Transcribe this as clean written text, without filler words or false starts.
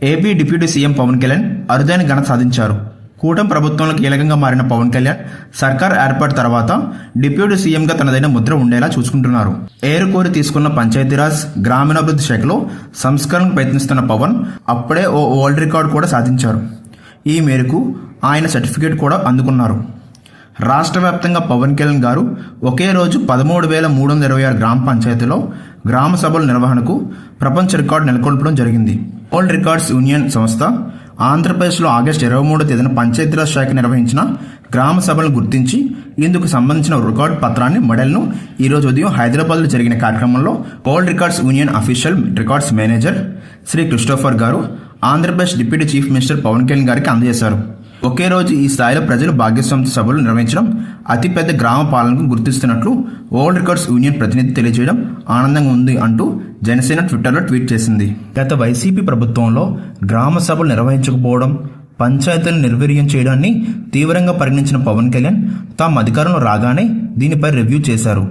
AP deputy CM Pawan Kalyan అరుదైన ఘనత సాధించారు. కూటమి ప్రభుత్వంలో కీలకంగా మారిన పవన్ కళ్యాణ్ సర్కార్ ఏర్పాటు తర్వాత డిప్యూటీ సీఎంగా తనదైన ముద్ర ఉండేలా చూసుకుంటున్నారు. ఏరుకోరి తీసుకున్న పంచాయతీరాజ్ గ్రామీణాభివృద్ధి శాఖలో సంస్కరణకు ప్రయత్నిస్తున్న పవన్ అప్పుడే ఓ వరల్డ్ రికార్డు కూడా సాధించారు. ఈ మేరకు ఆయన సర్టిఫికేట్ కూడా అందుకున్నారు. రాష్ట్ర వ్యాప్తంగా పవన్ కళ్యాణ్ గారు ఒకే రోజు 13,326 గ్రామ పంచాయతీలో గ్రామ సభల నిర్వహణకు ప్రపంచ రికార్డు నెలకొల్పడం జరిగింది. వరల్డ్ రికార్డ్స్ యూనియన్ సంస్థ ఆంధ్రప్రదేశ్లో ఆగస్టు 23వ తేదీన పంచాయతీరాజ్ శాఖ నిర్వహించిన గ్రామ సభలను గుర్తించి ఇందుకు సంబంధించిన రికార్డు పత్రాన్ని మెడల్ను ఈరోజు ఉదయం హైదరాబాద్లో జరిగిన కార్యక్రమంలో world records union official records manager Shri Christopher గారు Andhra Pradesh deputy chief minister Pavan Kalyan గారికి అందజేశారు. ఒకే రోజు ఈ స్థాయిలో ప్రజలు భాగ్యస్వామ్య సభలు నిర్వహించడం అతిపెద్ద గ్రామ పాలనకు గుర్తిస్తున్నట్లు వరల్డ్ రికార్డ్స్ యూనియన్ ప్రతినిధి తెలియజేయడం ఆనందంగా ఉంది అంటూ జనసేన ట్విట్టర్లో ట్వీట్ చేసింది. గత వైసీపీ ప్రభుత్వంలో గ్రామ సభలు నిర్వహించకపోవడం, పంచాయతీలను నిర్వీర్యం చేయడాన్ని తీవ్రంగా పరిగణించిన పవన్ కళ్యాణ్ తాము అధికారంలో రాగానే దీనిపై రివ్యూ చేశారు.